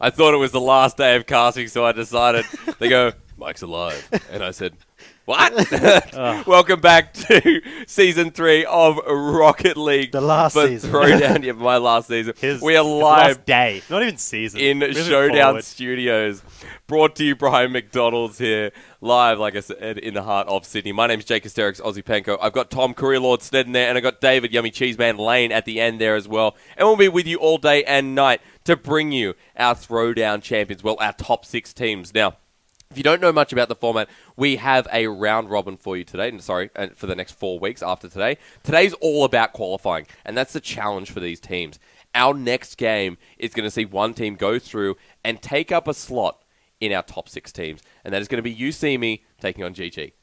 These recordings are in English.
I thought it was the last day of casting, so I decided, they go, Mike's alive. And I said, what? Welcome back to Season 3 of Rocket League. The last season. Throwdown, yeah, my last season. We are live. Last day. Not even season. In Showdown Studios. Brought to you by McDonald's here. Live, like I said, in the heart of Sydney. My name's Jake Asterix, Aussie Penko. I've got Tom, Career Lord Sned in there, and I've got David, Yummy Cheeseman Lane at the end there as well. And we'll be with you all day and night to bring you our Throwdown champions. Well, our top 6 teams. Now, if you don't know much about the format, we have a round robin for you today. For the next 4 weeks after today. Today's all about qualifying, and that's the challenge for these teams. Our next game is going to see one team go through and take up a slot in our top 6 teams, and that is going to be You See Me taking on GG.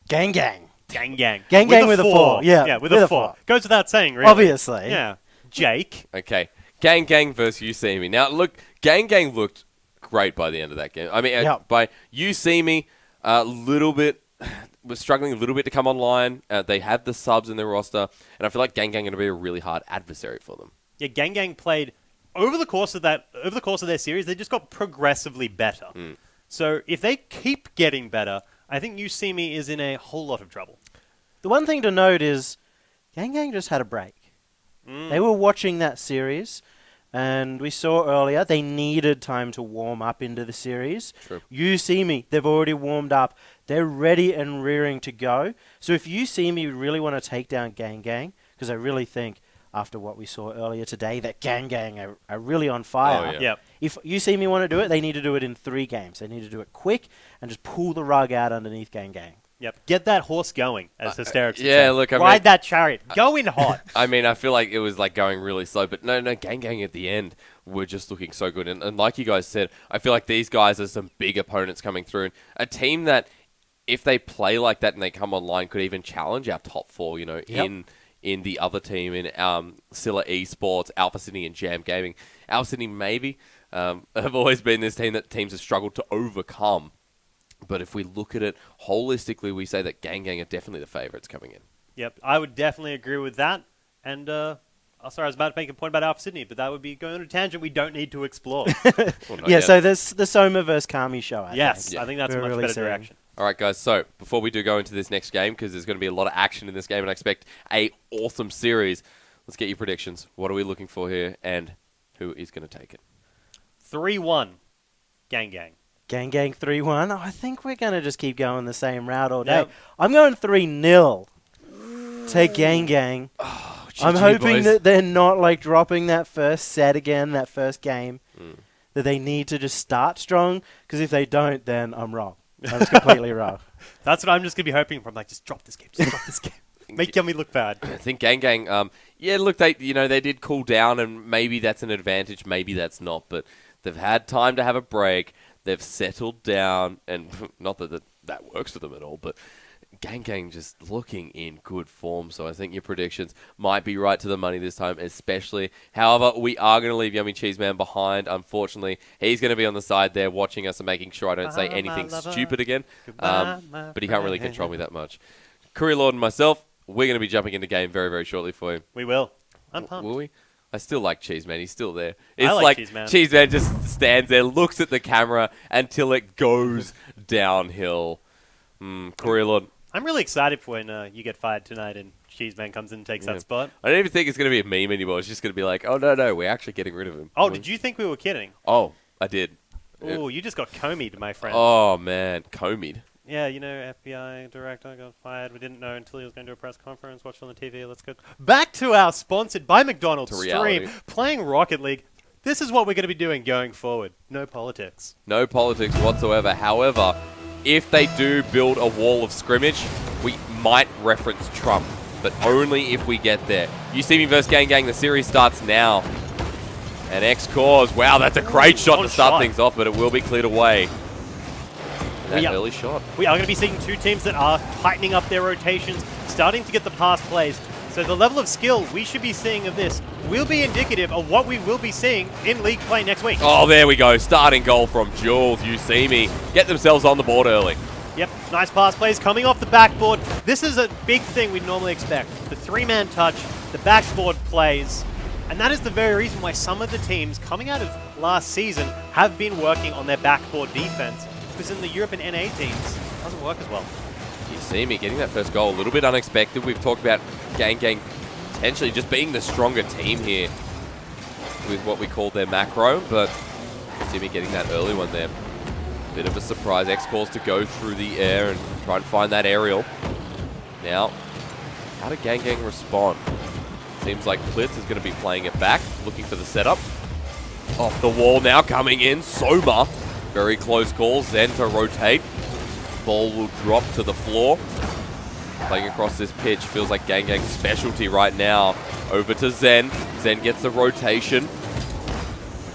Gang gang. Gang gang. Gang gang with a 4. Yeah, with a 4. Goes without saying, really. Obviously. Yeah. Jake. Okay. Gang gang versus You See Me. Now, look, gang gang looked great by the end of that game. I mean, by You See Me, was struggling a little bit to come online. They have the subs in their roster, and I feel like Gang Gang going to be a really hard adversary for them. Yeah, Gang Gang played over the course of their series. They just got progressively better. So if they keep getting better, I think You See Me is in a whole lot of trouble. The one thing to note is Gang Gang just had a break. They were watching that series, and we saw earlier they needed time to warm up into the series. True. You See Me, they've already warmed up. They're ready and rearing to go. So if You See Me really want to take down Gang Gang, because I really think after what we saw earlier today that Gang Gang are really on fire. Oh, yeah. Yep. If You See Me want to do it, they need to do it in 3 games. They need to do it quick and just pull the rug out underneath Gang Gang. Yep. Get that horse going, as Hysterics would yeah, say. look, I Ride mean, that chariot. Go in hot. I mean, I feel like it was like going really slow, but no, Gang Gang at the end were just looking so good. And like you guys said, I feel like these guys are some big opponents coming through. And a team that, if they play like that and they come online, could even challenge our top 4, you know, in the other team, in Scylla Esports, Alpha Sydney, and Jam Gaming. Alpha Sydney maybe have always been this team that teams have struggled to overcome. But if we look at it holistically, we say that Gang Gang are definitely the favourites coming in. Yep, I would definitely agree with that. And, sorry, I was about to make a point about Alpha Sydney, but that would be going on a tangent we don't need to explore. So there's the Soma versus Kami show, I think. Yes, I think that's a much better direction. All right, guys, so before we do go into this next game, because there's going to be a lot of action in this game, and I expect a awesome series, let's get your predictions. What are we looking for here, and who is going to take it? 3-1, Gang Gang. Gang Gang 3-1. Oh, I think we're going to just keep going the same route all day. Yep. I'm going 3-0. Take Gang Gang. Oh, I'm hoping that they're not like dropping that first set again, that first game, that they need to just start strong, because if they don't, then I'm wrong. I'm just completely wrong. That's what I'm just going to be hoping for. I'm like, just drop this game. Just drop this game. Make Yummy look bad. I think Gang Gang, look, they did cool down, and maybe that's an advantage, maybe that's not, but they've had time to have a break. They've settled down, and not that that works for them at all, but Gang Gang just looking in good form. So I think your predictions might be right to the money this time, especially. However, we are going to leave Yummy Cheeseman behind. Unfortunately, he's going to be on the side there watching us and making sure I don't say anything stupid again. But he can't really control me that much. Career Lord and myself, we're going to be jumping into game very, very shortly for you. We will. I'm pumped. Will we? I still like Cheeseman. He's still there. It's I like Cheeseman. Cheeseman just stands there, looks at the camera until it goes downhill. Career Lord. I'm really excited for when you get fired tonight and Cheeseman comes in and takes that spot. I don't even think it's going to be a meme anymore. It's just going to be like, oh, no, we're actually getting rid of him. Oh, did you think we were kidding? Oh, I did. Oh, you just got comied, my friend. Oh, man. Comied. Yeah, FBI director got fired. We didn't know until he was going to do a press conference. Watched on the TV. Let's go. Back to our sponsored by McDonald's stream, playing Rocket League. This is what we're going to be doing going forward. No politics. No politics whatsoever. However, if they do build a wall of scrimmage, we might reference Trump, but only if we get there. You See Me versus Gang Gang. The series starts now. And X-Cause. Wow, that's a great shot to start things off, but it will be cleared away. That early shot. We are going to be seeing 2 teams that are tightening up their rotations, starting to get the pass plays. So the level of skill we should be seeing of this will be indicative of what we will be seeing in league play next week. Oh, there we go. Starting goal from Jules. You See Me. Get themselves on the board early. Yep, nice pass plays coming off the backboard. This is a big thing we'd normally expect. The 3-man touch, the backboard plays. And that is the very reason why some of the teams coming out of last season have been working on their backboard defense, because in the Europe and NA teams, it doesn't work as well. You see me getting that first goal, a little bit unexpected. We've talked about Gang potentially just being the stronger team here with what we call their macro, but you see me getting that early one there. Bit of a surprise. X calls to go through the air and try and find that aerial. Now, how did Gang respond? Seems like Blitz is going to be playing it back, looking for the setup. Off the wall now, coming in, Soma. Very close call, Zen to rotate. Ball will drop to the floor. Playing across this pitch, feels like Gang's specialty right now. Over to Zen. Zen gets the rotation.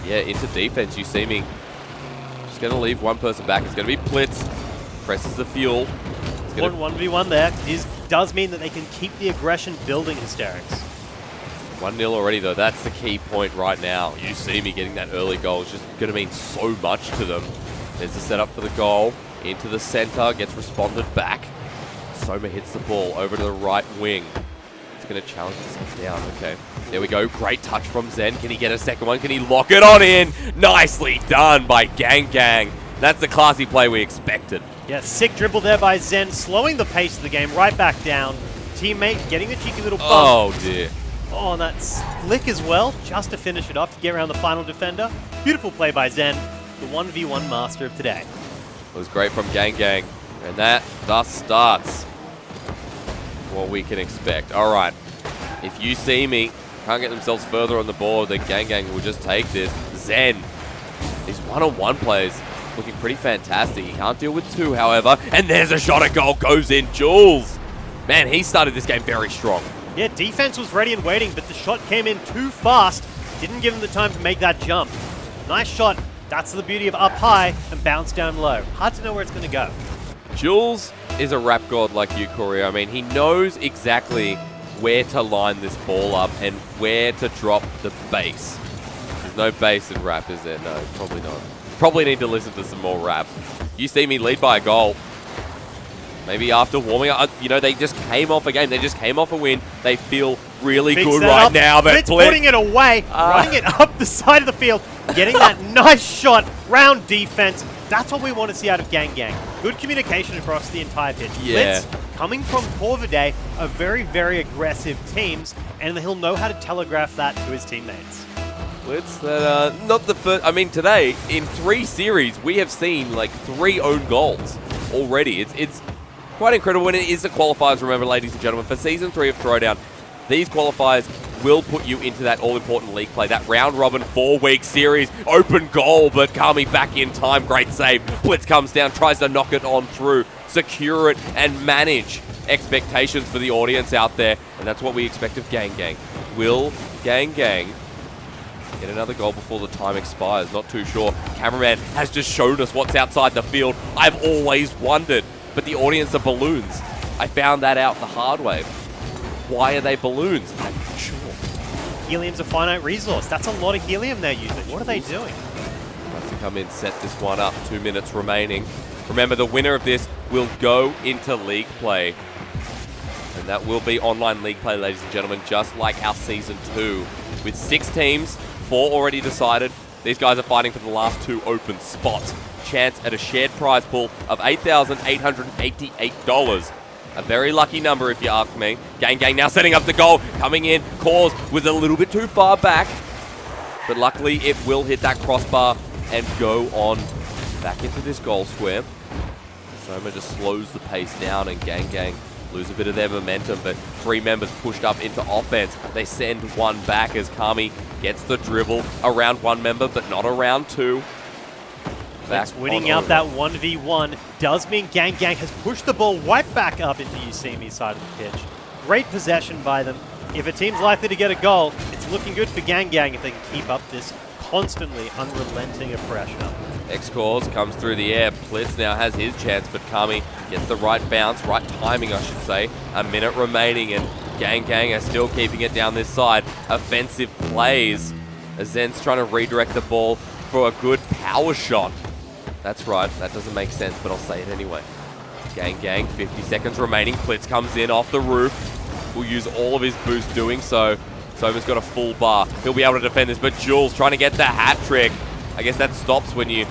Yeah, into defense, you see me. Just going to leave one person back. It's going to be Blitz. Presses the fuel. 1v1 there. This does mean that they can keep the aggression building, Hysterics. 1-0 already, though. That's the key point right now. You see me getting that early goal. It's just going to mean so much to them. There's the setup for the goal. Into the center. Gets responded back. Soma hits the ball over to the right wing. It's going to challenge himself down. Okay. There we go. Great touch from Zen. Can he get a second one? Can he lock it on in? Nicely done by Gang. That's the classy play we expected. Yeah, sick dribble there by Zen, slowing the pace of the game right back down. Teammate getting a cheeky little bump. Oh, dear. Oh, and that flick as well, just to finish it off, to get around the final defender. Beautiful play by Zen, the 1v1 master of today. It was great from Gang. And that thus starts what we can expect. All right. If you see me, can't get themselves further on the board, then Gang will just take this. Zen, these one-on-one plays looking pretty fantastic. He can't deal with two, however. And there's a shot at goal, goes in. Jules. Man, he started this game very strong. Yeah, defense was ready and waiting, but the shot came in too fast. Didn't give him the time to make that jump. Nice shot. That's the beauty of up high and bounce down low. Hard to know where it's going to go. Jules is a rap god like you, Corey. I mean, he knows exactly where to line this ball up and where to drop the bass. There's no bass in rap, is there? No, probably not. Probably need to listen to some more rap. You see me lead by a goal. Maybe after warming up, you know, they just came off a game. They just came off a win. They feel really good right now. But Blitz putting it away, running it up the side of the field, getting that nice shot, round defense. That's what we want to see out of Gang. Good communication across the entire pitch. Yeah. Blitz, coming from Corvidae, are very, very aggressive teams, and he'll know how to telegraph that to his teammates. Blitz, not the first. I mean, today, in 3 series, we have seen like 3 own goals already. It's quite incredible, and it is the qualifiers, remember, ladies and gentlemen. For Season 3 of Throwdown, these qualifiers will put you into that all-important league play, that round-robin 4-week series. Open goal, but Kami back in time. Great save. Blitz comes down, tries to knock it on through, secure it, and manage expectations for the audience out there. And that's what we expect of Gang. Will Gang get another goal before the time expires? Not too sure. Cameraman has just shown us what's outside the field. I've always wondered. But the audience are balloons. I found that out the hard way. Why are they balloons? I'm not sure. Helium's a finite resource. That's a lot of helium they're using. What are they doing? Has to come in, set this one up. 2 minutes remaining. Remember, the winner of this will go into league play. And that will be online league play, ladies and gentlemen, just like our Season 2. With 6 teams, 4 already decided. These guys are fighting for the last 2 open spots. Chance at a shared prize pool of $8,888. A very lucky number, if you ask me. Gang now setting up the goal. Coming in. Cause was a little bit too far back. But luckily, it will hit that crossbar and go on back into this goal square. Soma just slows the pace down, and Gang lose a bit of their momentum, but 3 members pushed up into offense. They send one back as Kami gets the dribble around 1 member, but not around 2. That's winning out that 1v1 does mean Gang has pushed the ball right back up into Usimi's side of the pitch. Great possession by them. If a team's likely to get a goal, it's looking good for Gang if they can keep up this constantly unrelenting pressure. X-Cores comes through the air. Blitz now has his chance, but Kami gets the right bounce, right timing, I should say. A minute remaining, and Gang are still keeping it down this side. Offensive plays. As Zen's trying to redirect the ball for a good power shot. That's right, that doesn't make sense, but I'll say it anyway. Gang, 50 seconds remaining. Blitz comes in off the roof. Will use all of his boost doing so. Soma's got a full bar. He'll be able to defend this, but Jules trying to get the hat trick. I guess that stops when you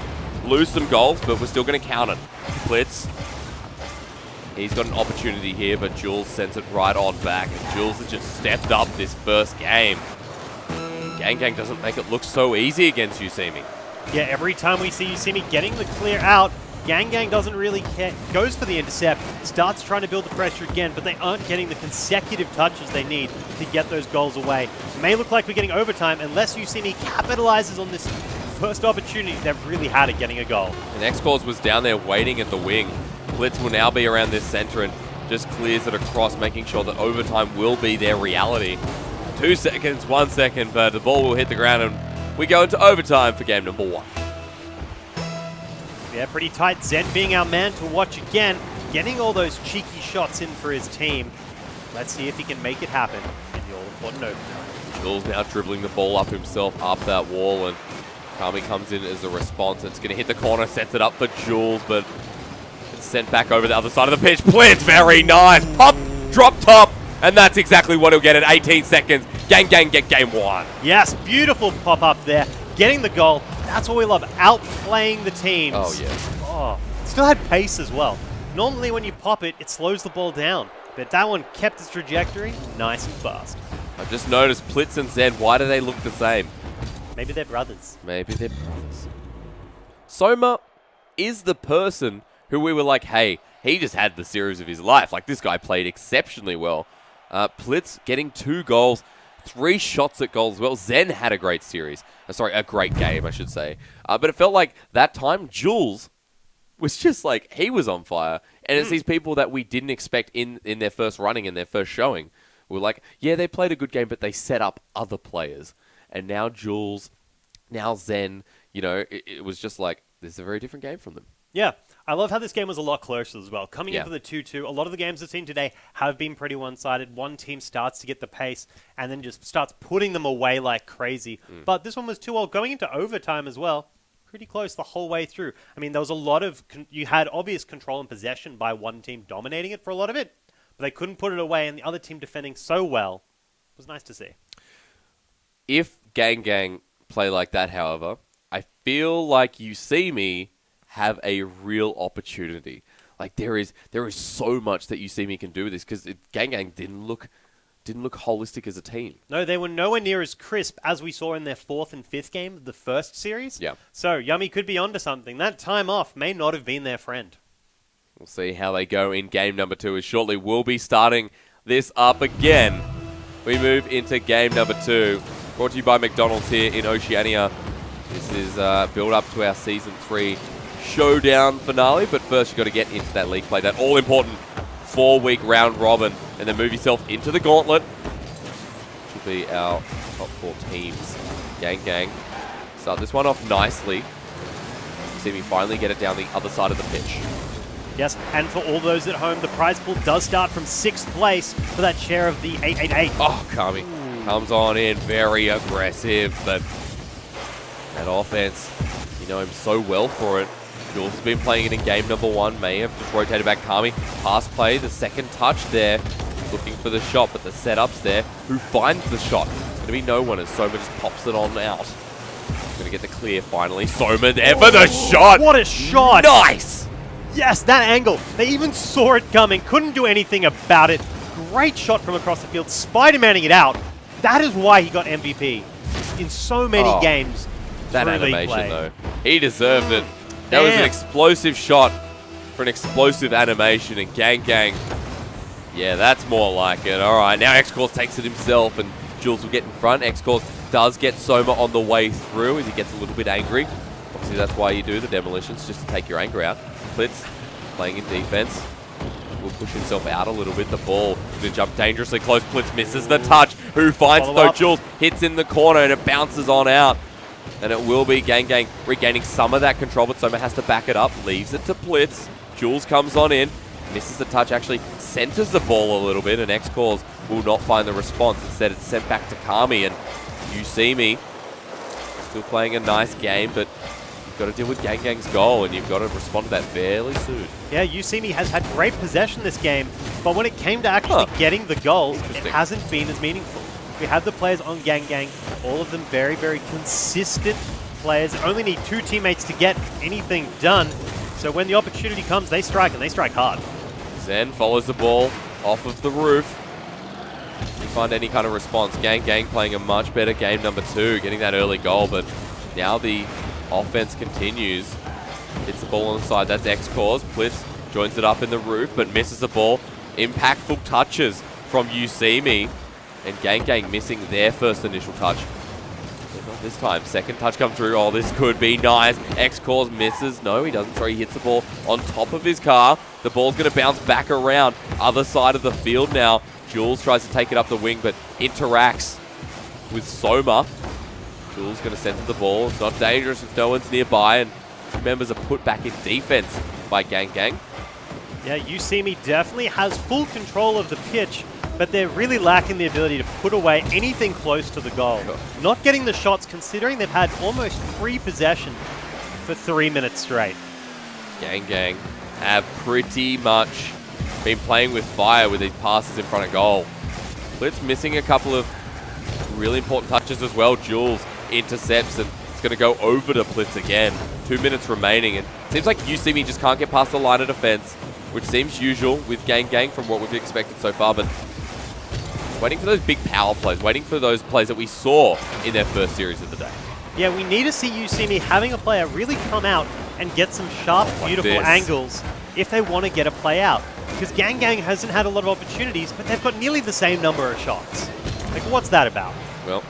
lose some goals, but we're still going to count it. Blitz. He's got an opportunity here, but Jules sends it right on back. And Jules has just stepped up this first game. Gang doesn't make it look so easy against Usimi. Yeah, every time we see Usimi getting the clear out, Gang doesn't really care. Goes for the intercept, starts trying to build the pressure again, but they aren't getting the consecutive touches they need to get those goals away. It may look like we're getting overtime unless Usimi capitalizes on this first opportunity they've really had at getting a goal. And X-Cause was down there waiting at the wing. Blitz will now be around this center and just clears it across, making sure that overtime will be their reality. 2 seconds, 1 second, but the ball will hit the ground and we go into overtime for game number 1. Yeah, pretty tight. Zen being our man to watch again, getting all those cheeky shots in for his team. Let's see if he can make it happen in the all-important overtime. Jules now dribbling the ball up himself, up that wall, and Kami comes in as a response. It's going to hit the corner, sets it up for Jules, but it's sent back over the other side of the pitch. Blitz, very nice. Pop, drop top, and that's exactly what he'll get at 18 seconds. Gang get game 1. Yes, beautiful pop-up there. Getting the goal. That's what we love, outplaying the teams. Oh, yeah. Oh, still had pace as well. Normally when you pop it, it slows the ball down. But that one kept its trajectory nice and fast. I've just noticed Blitz and Zen, why do they look the same? Maybe they're brothers. Maybe they're brothers. Soma is the person who we were like, hey, he just had the series of his life. Like, this guy played exceptionally well. Blitz getting 2 goals, 3 shots at goal as well. Zen had a great series. Sorry, a great game, I should say. But it felt like that time, Jules was just like, he was on fire. And it's these people that we didn't expect in their first running, in their first showing. We were like, yeah, they played a good game, but they set up other players. And now Jules, now Zen, you know, it was just like, this is a very different game from them. Yeah, I love how this game was a lot closer as well. Coming in Yeah. for the 2-2, a lot of the games we've seen today have been pretty one-sided. One team starts to get the pace and then just starts putting them away like crazy. But this one was 2-2 going into overtime as well. Pretty close the whole way through. I mean, there was a lot of... you had obvious control and possession by one team dominating it for a lot of it, but they couldn't put it away, and the other team defending so well. It was nice to see. If Gang play like that, however, I feel like Usimi have a real opportunity. Like, there is so much that Usimi can do with this, because Gang didn't look holistic as a team. No, they were nowhere near as crisp as we saw in their 4th and 5th game of the first series. Yeah. So, Yummy could be onto something. That time off may not have been their friend. We'll see how they go in game number 2, as shortly we'll be starting this up again. We move into game number 2. Brought to you by McDonald's here in Oceania. This is build up to our Season 3 showdown finale, but first you've got to get into that league play, that all-important 4-week round robin, and then move yourself into the gauntlet, which will be our top 4 teams. Gang start this one off nicely. See me finally get it down the other side of the pitch. Yes, and for all those at home, the prize pool does start from 6th place for that share of the 888. Oh, Kami comes on in, very aggressive, but that offense, you know him so well for it. Jules has been playing it in game number 1, may have just rotated back Kami. Pass play, the second touch there, looking for the shot, but the setup's there. Who finds the shot? It's going to be no one as Soma just pops it on out. Going to get the clear finally. Soma there for the shot! What a shot! Nice! Yes, that angle. They even saw it coming, couldn't do anything about it. Great shot from across the field, Spider-Manning it out. That is why he got MVP in so many games. That animation, though. He deserved it. That was an explosive shot for an explosive animation, and Gang, yeah, that's more like it. All right, now X-Course takes it himself, and Jules will get in front. X-Course does get Soma on the way through as he gets a little bit angry. Obviously, that's why you do the demolitions, just to take your anger out. Blitz playing in defense. Will push himself out a little bit. The ball going to jump dangerously close. Blitz misses the touch. Who finds it, though? Jules hits in the corner, and it bounces on out. And it will be Gang regaining some of that control, but Soma has to back it up. Leaves it to Blitz. Jules comes on in. Misses the touch, actually centers the ball a little bit, and X-Cause will not find the response. Instead, it's sent back to Kami, and Usimi still playing a nice game, but you've got to deal with Gang's goal, and you've got to respond to that fairly soon. Yeah, Usimi has had great possession this game, but when it came to actually getting the goal, it hasn't been as meaningful. We have the players on Gang Gang, all of them very, very consistent players. Only need 2 teammates to get anything done. So when the opportunity comes, they strike, and they strike hard. Zen follows the ball off of the roof. You find any kind of response. Gang Gang playing a much better game number 2, getting that early goal, but now the offense continues. Hits the ball on the side. That's X-Cause. Blitz joins it up in the roof, but misses the ball. Impactful touches from You See Me. And Gang Gang missing their first initial touch. But not this time. Second touch come through. Oh, this could be nice. X-Cause misses. No, he doesn't. Sorry, he hits the ball on top of his car. The ball's going to bounce back around. Other side of the field now. Jules tries to take it up the wing, but interacts with Soma. Jules going to center the ball. It's not dangerous if no one's nearby, and members are put back in defense by Gang Gang. Yeah, You See Me definitely has full control of the pitch, but they're really lacking the ability to put away anything close to the goal. Sure. Not getting the shots, considering they've had almost 3 possession for 3 minutes straight. Gang Gang have pretty much been playing with fire with these passes in front of goal. Blitz missing a couple of really important touches as well. Jules intercepts, and it's going to go over to Blitz again. 2 minutes remaining, and it seems like You See Me just can't get past the line of defense, which seems usual with Gang Gang from what we've expected so far, but waiting for those big power plays, waiting for those plays that we saw in their first series of the day. Yeah, we need to see You See Me having a player really come out and get some sharp, beautiful angles if they want to get a play out. Because Gang Gang hasn't had a lot of opportunities, but they've got nearly the same number of shots. Like, what's that about? Well,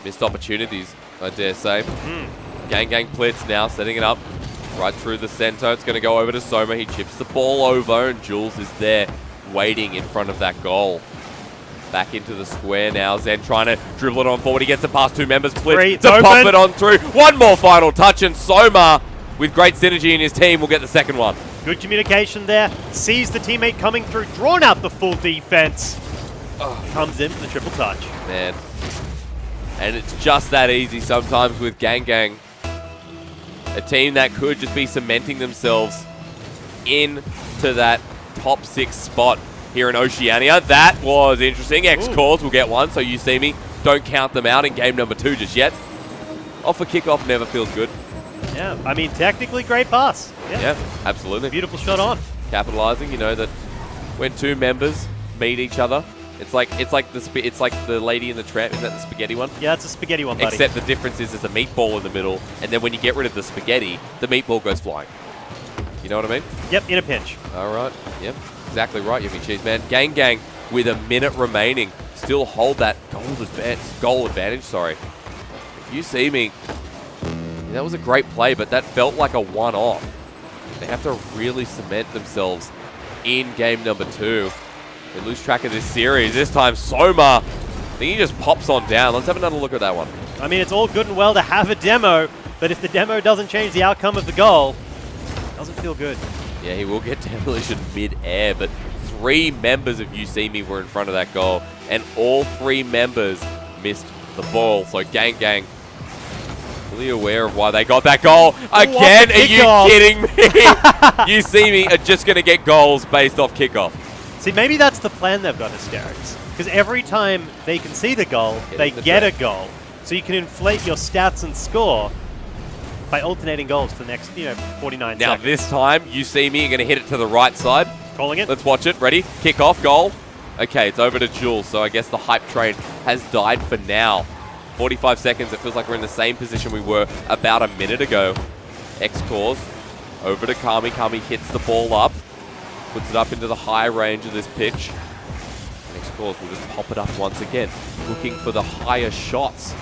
missed opportunities, I dare say. Gang Gang Blitz now setting it up right through the center. It's going to go over to Soma. He chips the ball over, and Jules is there waiting in front of that goal. Back into the square now. Zen trying to dribble it on forward. He gets it past 2 members. Blitz to pop it on through. One more final touch, and Soma, with great synergy in his team, will get the second one. Good communication there. Sees the teammate coming through, drawn out the full defense. Comes in for the triple touch. Man. And it's just that easy sometimes with Gang Gang. A team that could just be cementing themselves into that top 6 spot here in Oceania. That was interesting. X-Cause will get one, so You See Me. Don't count them out in game number 2 just yet. Off a kickoff never feels good. Yeah, I mean, technically great pass. Yeah, absolutely. Beautiful shot on. Capitalizing, you know that when 2 members meet each other, it's like the Lady in the Tramp. Is that the spaghetti one? Yeah, it's a spaghetti one, buddy. Except the difference is there's a meatball in the middle, and then when you get rid of the spaghetti, the meatball goes flying. You know what I mean? Yep, in a pinch. All right. Yep. Exactly right, Yummy Cheese Man. Gang Gang with a minute remaining still hold that goal advantage. Sorry. If You See Me, that was a great play, but that felt like a one-off. They have to really cement themselves in game number 2. They lose track of this series. This time, Soma, I think he just pops on down. Let's have another look at that one. I mean, it's all good and well to have a demo, but if the demo doesn't change the outcome of the goal, it doesn't feel good. Yeah, he will get demolition mid-air, but 3 members of You See Me were in front of that goal, and all 3 members missed the ball. So Gang Gang fully aware of why they got that goal again. Are you kidding me? You See Me are just going to get goals based off kickoff. See, maybe that's the plan they've got, Hysterics. Because every time they can see the goal, they get a goal. So you can inflate your stats and score by alternating goals for the next, 49 seconds. Now this time, You See Me are going to hit it to the right side. Calling it. Let's watch it. Ready? Kick off, goal. Okay, it's over to Jules, so I guess the hype train has died for now. 45 seconds, it feels like we're in the same position we were about a minute ago. X-Cause over to Kami. Kami hits the ball up. Puts it up into the high range of this pitch. And X-Cause will just pop it up once again. Looking for the higher shots.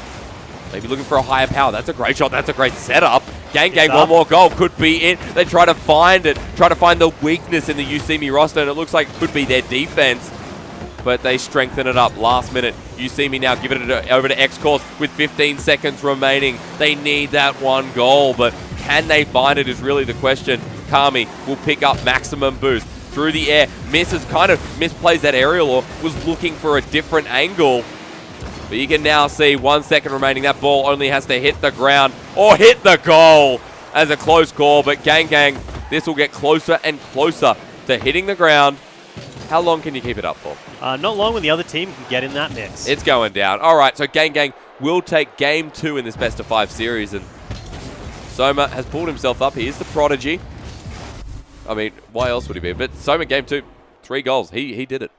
Maybe looking for a higher power. That's a great shot. That's a great setup. Gang Gang, one more goal. Could be it. They try to find it. Try to find the weakness in the You See Me roster, and it looks like it could be their defense. But they strengthen it up last minute. You See Me now giving it over to X-Cause with 15 seconds remaining. They need that one goal, but can they find it is really the question. Kami will pick up maximum boost through the air. Kind of misplays that aerial or was looking for a different angle. But you can now see 1 second remaining. That ball only has to hit the ground or hit the goal as a close call. But Gang Gang, this will get closer and closer to hitting the ground. How long can you keep it up for? Not long when the other team can get in that mix. It's going down. All right, so Gang will take game 2 in this best-of-5 series, and Soma has pulled himself up. He is the prodigy. I mean, why else would he be? But Soma, game 2, 3 goals. He did it.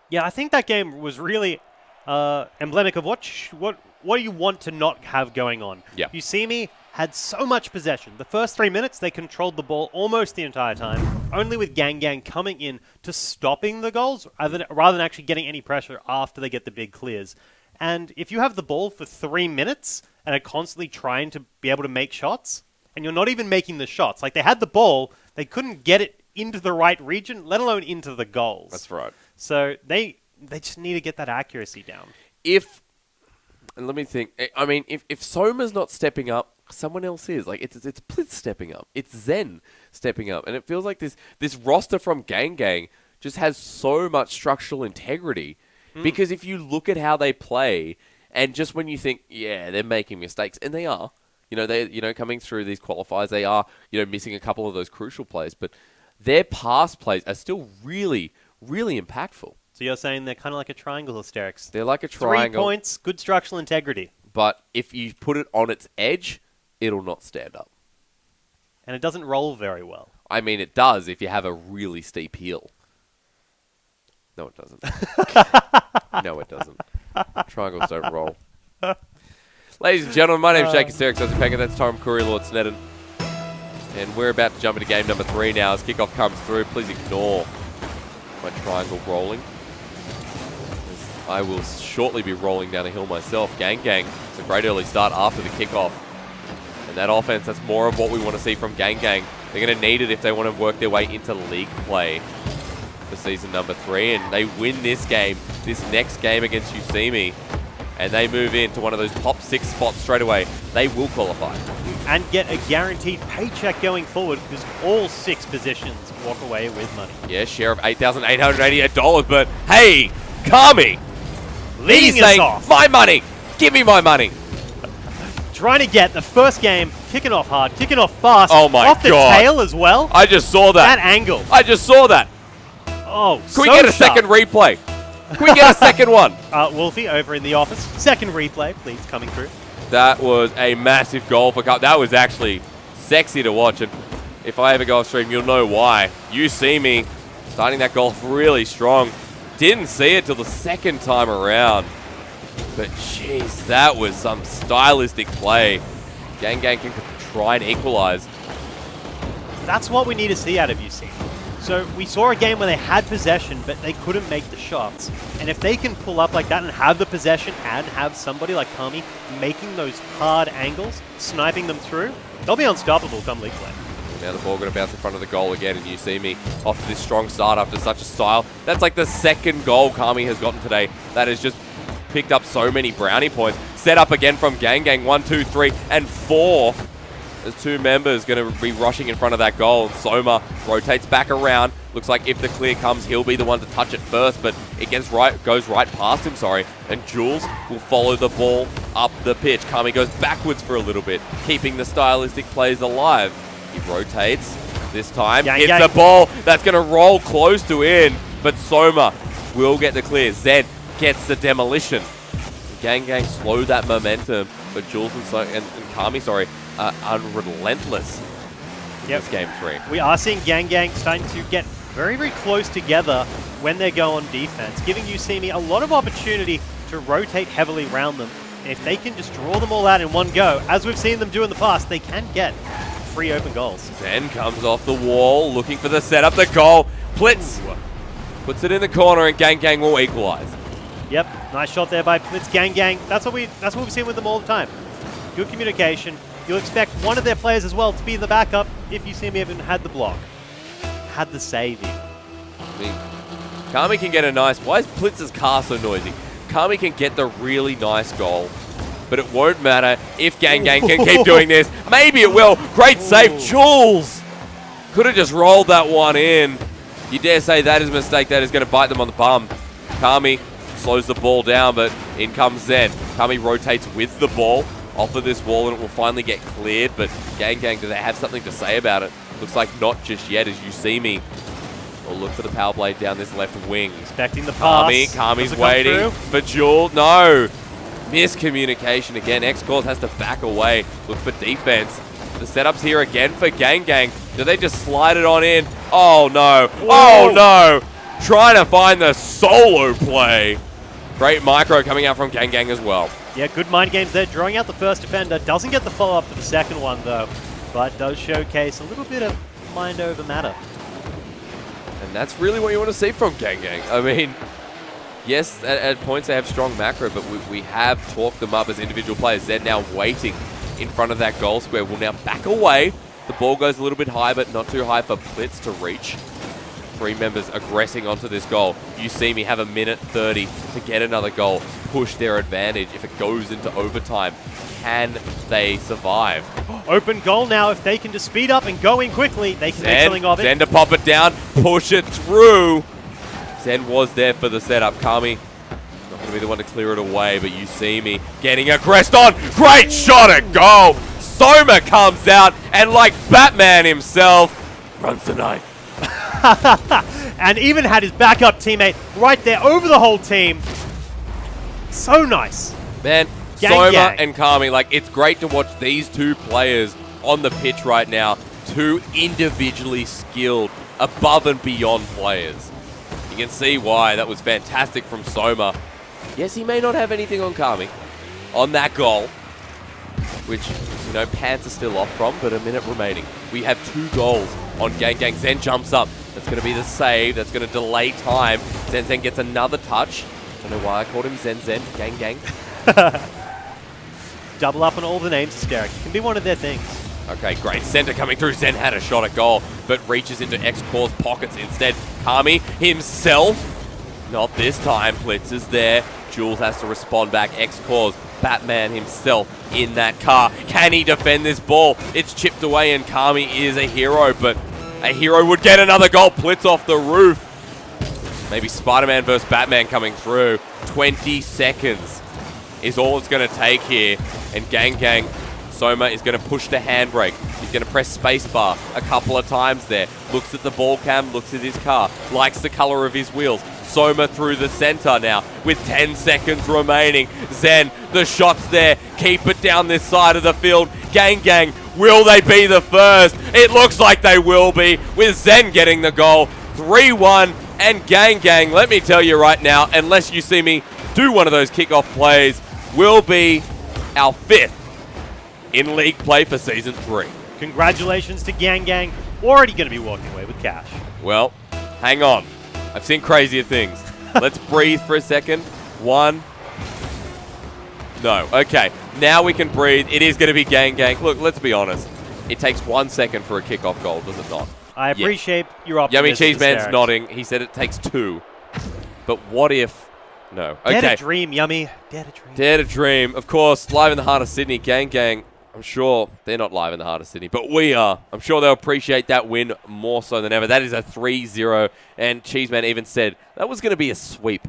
Yeah, I think that game was really emblematic of what you want to not have going on. Yeah. Yosemite had so much possession. The first 3 minutes, they controlled the ball almost the entire time, only with Gang coming in to stopping the goals rather than actually getting any pressure after they get the big clears. And if you have the ball for 3 minutes and are constantly trying to be able to make shots, and you're not even making the shots, like they had the ball, they couldn't get it into the right region, let alone into the goals. That's right. So they just need to get that accuracy down. And let me think. I mean, if Soma's not stepping up, someone else is. Like it's Blitz stepping up. It's Zen stepping up, and it feels like this roster from Gang just has so much structural integrity. Because if you look at how they play, and just when you think, yeah, they're making mistakes, and they are, they're coming through these qualifiers, they are, missing a couple of those crucial plays, but their pass plays are still really, really impactful. So you're saying they're kind of like a triangle hysterics. They're like a triangle. 3 points, good structural integrity. But if you put it on its edge, it'll not stand up. And it doesn't roll very well. I mean, it does if you have a really steep hill. No, it doesn't. No, it doesn't. Triangles don't roll. Ladies and gentlemen, my name is Jake Hysterics. That's Tom Curry, Lord Snedden. And we're about to jump into game number 3 now as kickoff comes through. Please ignore my triangle rolling. I will shortly be rolling down a hill myself. Gang, it's a great early start after the kickoff. And that offense, that's more of what we want to see from Gang. They're going to need it if they want to work their way into league play for season number 3. And they win this game, this next game against Yosemite, and they move into one of those top 6 spots straight away. They will qualify. And get a guaranteed paycheck going forward because all 6 positions walk away with money. Yeah, share of $8,888, but hey, Kami! Leading us off. My money! Give me my money! Trying to get the first game, kicking off hard, kicking off fast. Oh my off the God. tail as well. I just saw that. That angle. I just saw that. Oh, Can we get a second replay? Can we get a second one? Wolfie over in the office. Second replay, please, coming through. That was a massive goal for Cup. That was actually sexy to watch. And if I ever go off stream, you'll know why. You see me starting that goal really strong. Didn't see it till the second time around. But jeez, that was some stylistic play. Gang can try and equalize. That's what we need to see out of UC. So we saw a game where they had possession, but they couldn't make the shots. And if they can pull up like that and have the possession and have somebody like Kami making those hard angles, sniping them through, they'll be unstoppable come league play. Now the ball going to bounce in front of the goal again, and you see me after this strong start, after such a style. That's like the second goal Kami has gotten today. That has just picked up so many brownie points. Set up again from Gang. 1, 2, 3, and 4. There's 2 members going to be rushing in front of that goal. And Soma rotates back around. Looks like if the clear comes, he'll be the one to touch it first, but it goes right past him, And Jules will follow the ball up the pitch. Kami goes backwards for a little bit, keeping the stylistic plays alive. He rotates. This time, hits the ball. That's going to roll close to in, but Soma will get the clear. Zed gets the demolition. Gang slow that momentum, but Jules and Kami, are unrelentless in this game 3. We are seeing Gang starting to get very, very close together when they go on defense, giving Yosemite a lot of opportunity to rotate heavily around them. And if they can just draw them all out in one go, as we've seen them do in the past, they can get free open goals. Zen comes off the wall, looking for the setup, the goal. Plitz puts it in the corner, and Gang will equalize. Yep, nice shot there by Plitz. Gang. That's what we've seen with them all the time. Good communication. You'll expect one of their players as well to be the backup if you see me even had the block. Had the save even. I mean, Kami can get a nice... Why is Plitz's car so noisy? Kami can get the really nice goal, but it won't matter if Gang can keep doing this. Maybe it will. Great save. Jules could have just rolled that one in. You dare say that is a mistake that is going to bite them on the bum. Kami slows the ball down, but in comes Zen. Kami rotates with the ball off of this wall, and it will finally get cleared, but Gang, do they have something to say about it? Looks like not just yet, as you see me. We'll look for the power blade down this left wing. Expecting the pass. Kami's waiting for Jewel. No. Miscommunication again. X-Cause has to back away. Look for defense. The setup's here again for Gang Gang. Do they just slide it on in? Oh, no. Whoa. Oh, no. Trying to find the solo play. Great micro coming out from Gang Gang as well. Yeah, good mind games there. Drawing out the first defender. Doesn't get the follow-up for the second one, though. But does showcase a little bit of mind over matter. And that's really what you want to see from Gang Gang. I mean, yes, at points they have strong macro, but we have talked them up as individual players. They're now waiting in front of that goal square. Will now back away. The ball goes a little bit high, but not too high for Plitz to reach. 3 members aggressing onto this goal. You see me have a minute 30 to get another goal, push their advantage. If it goes into overtime, can they survive? Open goal now. If they can just speed up and go in quickly, they can make something of it. Zen to pop it down, push it through. Zen was there for the setup. Kami not going to be the one to clear it away, but you see me getting aggressed on. Great shot at goal. Soma comes out and, like Batman himself, runs the night. And even had his backup teammate right there over the whole team. So nice. Man, Soma and Kami, like, it's great to watch these two players on the pitch right now. Two individually skilled, above and beyond players. You can see why. That was fantastic from Soma. Yes, he may not have anything on Kami on that goal, which, you know, pants are still off from, but a minute remaining. We have 2 goals on Gang Gang. Zen jumps up. That's going to be the save. That's going to delay time. Zen gets another touch. I don't know why I called him Zen. Gang Gang. Double up on all the names, hysteric. It can be one of their things. Okay, great. Center coming through. Zen had a shot at goal, but reaches into X-Core's pockets instead. Kami himself. Not this time. Plitz is there. Jules has to respond back. X-Core's Batman himself in that car. Can he defend this ball? It's chipped away and Kami is a hero, but a hero would get another goal. Plitz off the roof. Maybe Spider-Man versus Batman coming through. 20 seconds is all it's going to take here. And Gang Gang, Soma is going to push the handbrake. He's going to press spacebar a couple of times there. Looks at the ball cam, looks at his car, likes the color of his wheels. Soma through the center now with 10 seconds remaining. Zen, the shot's there. Keep it down this side of the field. Gang Gang, will they be the first? It looks like they will be, with Zen getting the goal. 3-1, and Gang Gang, let me tell you right now, unless you see me do one of those kickoff plays, will be our 5th in league play for Season 3. Congratulations to Gang Gang. Already going to be walking away with cash. Well, hang on. I've seen crazier things. Let's breathe for a second. 1. No. Okay. Now we can breathe. It is going to be Gang Gang. Look, let's be honest. It takes 1 second for a kickoff goal, does it not? I appreciate your optimism. Yummy Cheese Man's nodding. He said it takes 2. But what if... No. Okay. Dare to dream, Yummy. Dare to dream. Dare to dream. Of course, live in the heart of Sydney. Gang Gang, I'm sure they're not live in the heart of Sydney, but we are. I'm sure they'll appreciate that win more so than ever. That is a 3-0, and Cheeseman even said that was going to be a sweep,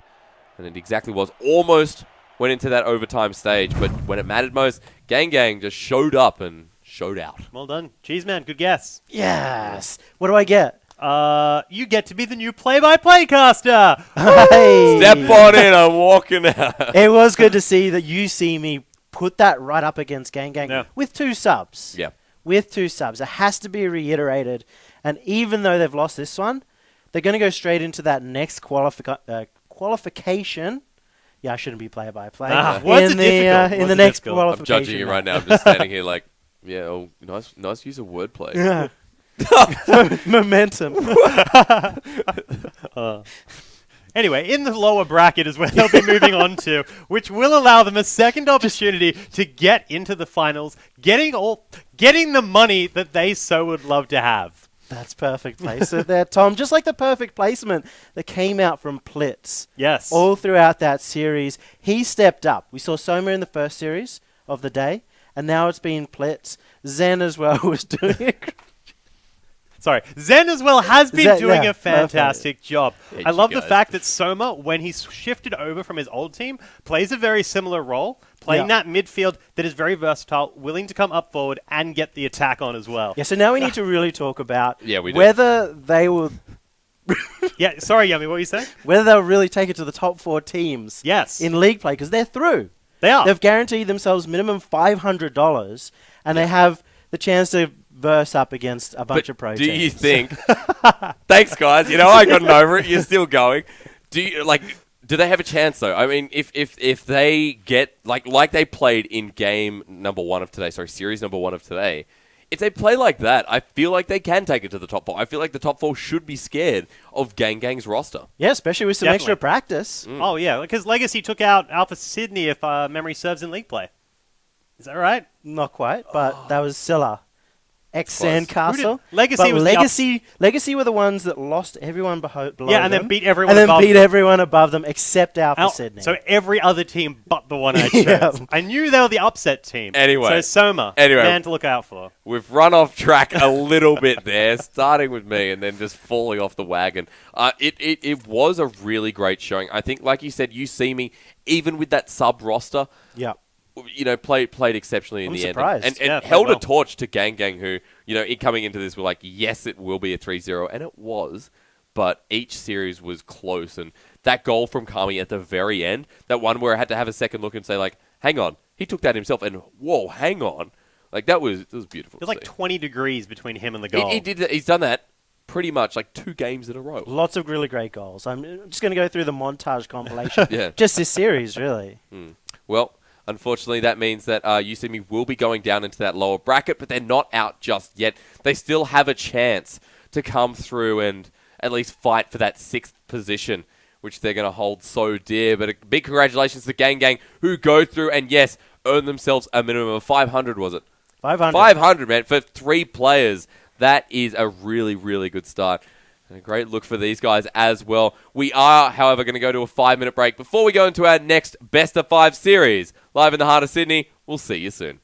and it exactly was. Almost went into that overtime stage, but when it mattered most, Gang Gang just showed up and showed out. Well done. Cheeseman, good guess. Yes. What do I get? You get to be the new play-by-play caster. Hey. Step on in, I'm walking out. It was good to see that you see me put that right up against Gang Gang with 2 subs. Yeah. With 2 subs. It has to be reiterated. And even though they've lost this one, they're going to go straight into that next qualification. Yeah, I shouldn't be play-by-play. What's in the next qualification. I'm judging you right now. I'm just standing here like, yeah, oh, nice use of wordplay. Yeah. Momentum. Anyway, in the lower bracket is where they'll be moving on to, which will allow them a second opportunity to get into the finals, getting the money that they so would love to have. That's perfect placement there, Tom. Just like the perfect placement that came out from Plitz. Yes. All throughout that series, he stepped up. We saw Soma in the first series of the day, and now it's been Plitz. Zen as well was doing it. Sorry, Zen as well has been doing a fantastic job. Yeah, I love the fact that Soma, when he's shifted over from his old team, plays a very similar role, playing that midfield that is very versatile, willing to come up forward and get the attack on as well. Yeah, so now we need to really talk about we do. whether they will Yeah, sorry, Yummy, what were you saying? Whether they'll really take it to the top 4 teams Yes. in league play, because they're through. They are. They've guaranteed themselves minimum $500, and they have the chance to verse up against a bunch of pro Do you teams. think... Thanks, guys. You know, I gotten over it. You're still going. Do they have a chance, though? I mean, if they get... Like they played in game number 1 of today, series number 1 of today... If they play like that, I feel like they can take it to the top 4. I feel like the top 4 should be scared of Gang's roster. Yeah, especially with some Definitely. extra practice. Oh, yeah, because Legacy took out Alpha Sydney, if memory serves, in league play. Is that right? Not quite, but that was Scylla. Who Sandcastle. did- Legacy But was Legacy were the ones that lost everyone below Yeah, and them, then beat everyone and then above beat them. everyone above them except Alpha Sydney. So every other team but the one I chose. Yeah. I knew they were the upset team. Anyway. So Soma, man to look out for. We've run off track a little bit there, starting with me and then just falling off the wagon. It was a really great showing. I think, like you said, you see me, even with that sub-roster, yeah. you know, played exceptionally in I'm the surprised. end. And Yeah, held played a torch to Gang, who, you know, coming into this were like, yes, it will be a 3-0, and it was. But each series was close, and that goal from Kami at the very end, that one where I had to have a second look and say, like, hang on, he took that himself, and whoa, hang on. Like, it was beautiful. There's like 20 degrees between him and the goal. He did that. He's done that pretty much like 2 games in a row. Lots of really great goals. I'm just going to go through the montage compilation. Yeah. Just this series, really. Well, unfortunately, that means that UCME will be going down into that lower bracket, but they're not out just yet. They still have a chance to come through and at least fight for that 6th position, which they're going to hold so dear. But a big congratulations to Gang, who go through and, yes, earn themselves a minimum of 500, was it? 500. 500, man, for 3 players. That is a really, really good start. And a great look for these guys as well. We are, however, going to go to a 5-minute break before we go into our next Best of 5 series. Live in the heart of Sydney. We'll see you soon.